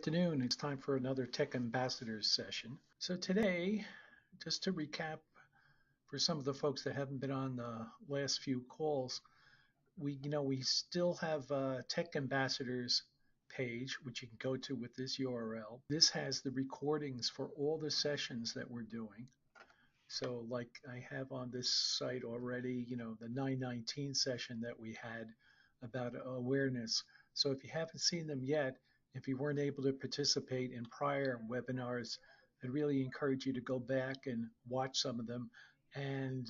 afternoon. It's time for another Tech Ambassadors session. So today, just to recap for some of the folks that haven't been on the last few calls, we still have a Tech Ambassadors page, which you can go to with this URL. This has the recordings for all the sessions that we're doing. So like I have on this site already, the 919 session that we had about awareness. So if you haven't seen them yet, if you weren't able to participate in prior webinars, I'd really encourage you to go back and watch some of them. And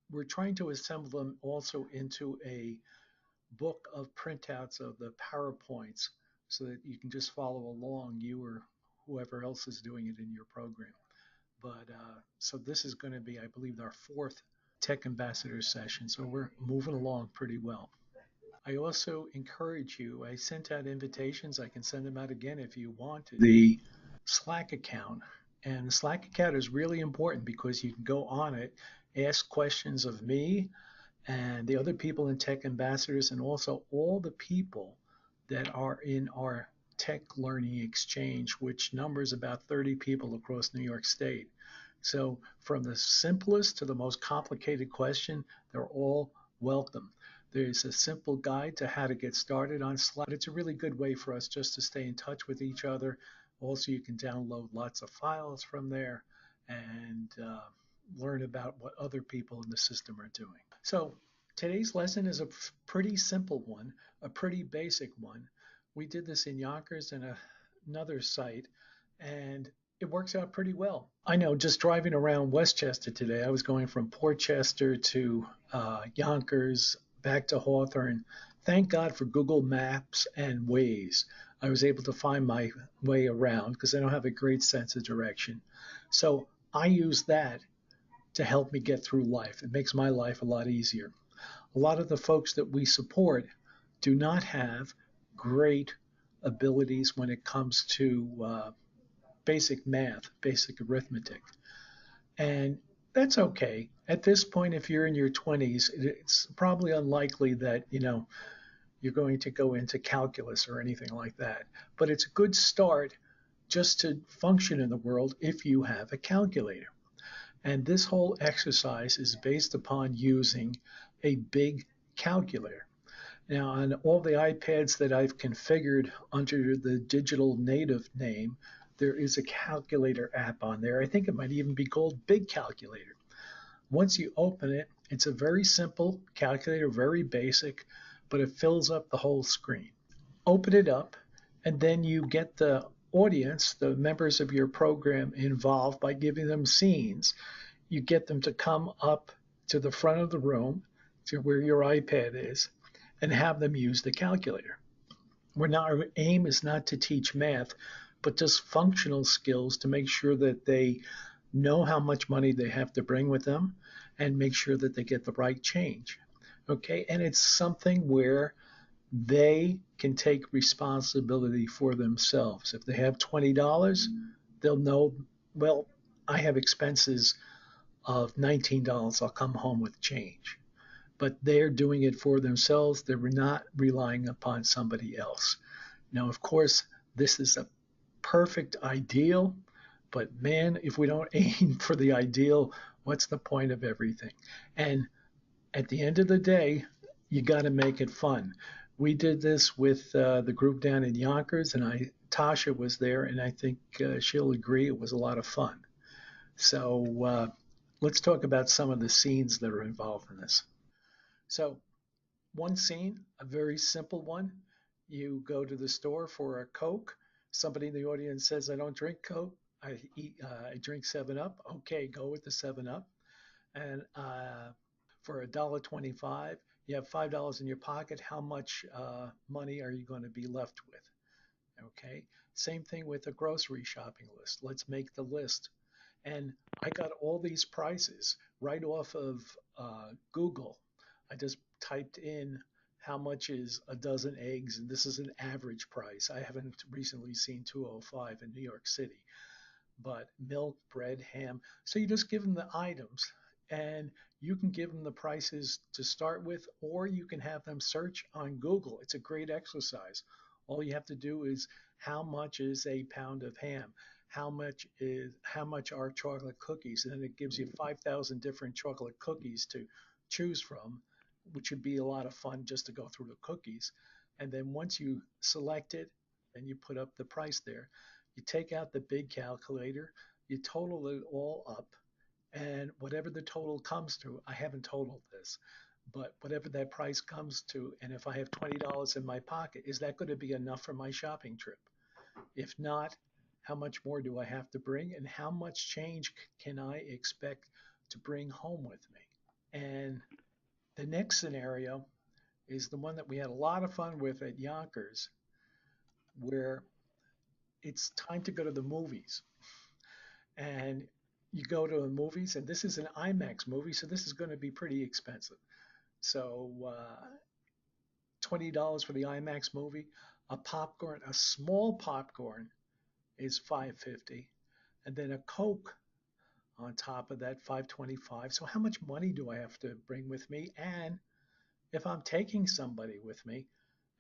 we're trying to assemble them also into a book of printouts of the PowerPoints so that you can just follow along, you or whoever else is doing it in your program. But so this is going to be, I believe, our fourth Tech Ambassador session. So we're moving along pretty well. I also encourage you, I sent out invitations. I can send them out again if you want. The Slack account. And the Slack account is really important because you can go on it, ask questions of me and the other people in Tech Ambassadors, and also all the people that are in our Tech Learning Exchange, which numbers about 30 people across New York State. So from the simplest to the most complicated question, they're all welcome. There's a simple guide to how to get started on Slack. It's a really good way for us just to stay in touch with each other. Also, you can download lots of files from there and learn about what other people in the system are doing. So today's lesson is a pretty simple one, a pretty basic one. We did this in Yonkers and another site, and it works out pretty well. I know just driving around Westchester today, I was going from Portchester to Yonkers, back to Hawthorne. Thank God for Google Maps and Waze. I was able to find my way around because I don't have a great sense of direction. So I use that to help me get through life. It makes my life a lot easier. A lot of the folks that we support do not have great abilities when it comes to basic math, basic arithmetic. And that's okay. At this point, if you're in your 20s, it's probably unlikely that, you're going to go into calculus or anything like that. But it's a good start just to function in the world if you have a calculator. And this whole exercise is based upon using a big calculator. Now, on all the iPads that I've configured under the digital native name, there is a calculator app on there. I think it might even be called Big Calculator. Once you open it, it's a very simple calculator, very basic, but it fills up the whole screen. Open it up, and then you get the audience, the members of your program, involved by giving them scenes. You get them to come up to the front of the room, to where your iPad is, and have them use the calculator. Our aim is not to teach math, but just functional skills to make sure that they know how much money they have to bring with them and make sure that they get the right change. Okay, and it's something where they can take responsibility for themselves. If they have $20, they'll know, well, I have expenses of $19. I'll come home with change. But they're doing it for themselves. They're not relying upon somebody else. Now, of course, this is a perfect ideal, but man, if we don't aim for the ideal, what's the point of everything? And at the end of the day, you got to make it fun. We did this with the group down in Yonkers, and Tasha was there, and I think she'll agree it was a lot of fun. So let's talk about some of the scenes that are involved in this. So one scene, a very simple one. You go to the store for a Coke. Somebody in the audience says, I don't drink Coke. I drink 7-Up. Okay, go with the 7-Up. And for $1.25, you have $5 in your pocket. How much money are you going to be left with? Okay, same thing with a grocery shopping list. Let's make the list. And I got all these prices right off of Google. I just typed in how much is a dozen eggs, and this is an average price. I haven't recently seen 205 in New York City, but milk, bread, ham. So you just give them the items, and you can give them the prices to start with, or you can have them search on Google. It's a great exercise. All you have to do is how much is a pound of ham? How much are chocolate cookies? And then it gives you 5,000 different chocolate cookies to choose from, which would be a lot of fun just to go through the cookies. And then once you select it and you put up the price there, you take out the big calculator, you total it all up, and whatever the total comes to, I haven't totaled this, but whatever that price comes to, and if I have $20 in my pocket, is that going to be enough for my shopping trip? If not, how much more do I have to bring, and how much change can I expect to bring home with me? And the next scenario is the one that we had a lot of fun with at Yonkers, where it's time to go to the movies. And you go to the movies, and this is an IMAX movie, so this is going to be pretty expensive. So $20 for the IMAX movie. A small popcorn is 5.50, and then a Coke on top of that 5.25. So how much money do I have to bring with me? And if I'm taking somebody with me,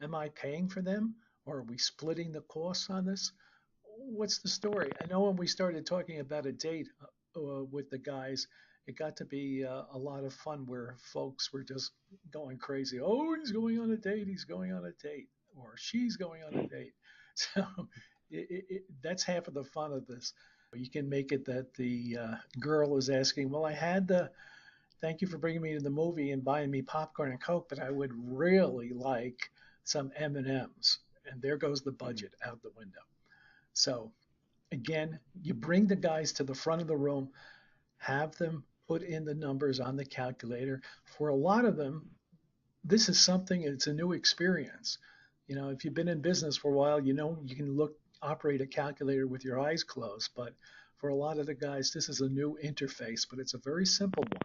am I paying for them, or are we splitting the costs on this? What's the story? I know when we started talking about a date with the guys, it got to be a lot of fun where folks were just going crazy. Oh, he's going on a date. He's going on a date. Or she's going on a date. So that's half of the fun of this. You can make it that the girl is asking, well, thank you for bringing me to the movie and buying me popcorn and Coke, but I would really like some M&Ms. And there goes the budget out the window. So again, you bring the guys to the front of the room, have them put in the numbers on the calculator. For a lot of them, this is something, it's a new experience. If you've been in business for a while, you can operate a calculator with your eyes closed. But for a lot of the guys, this is a new interface, but it's a very simple one.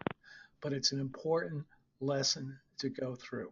But it's an important lesson to go through.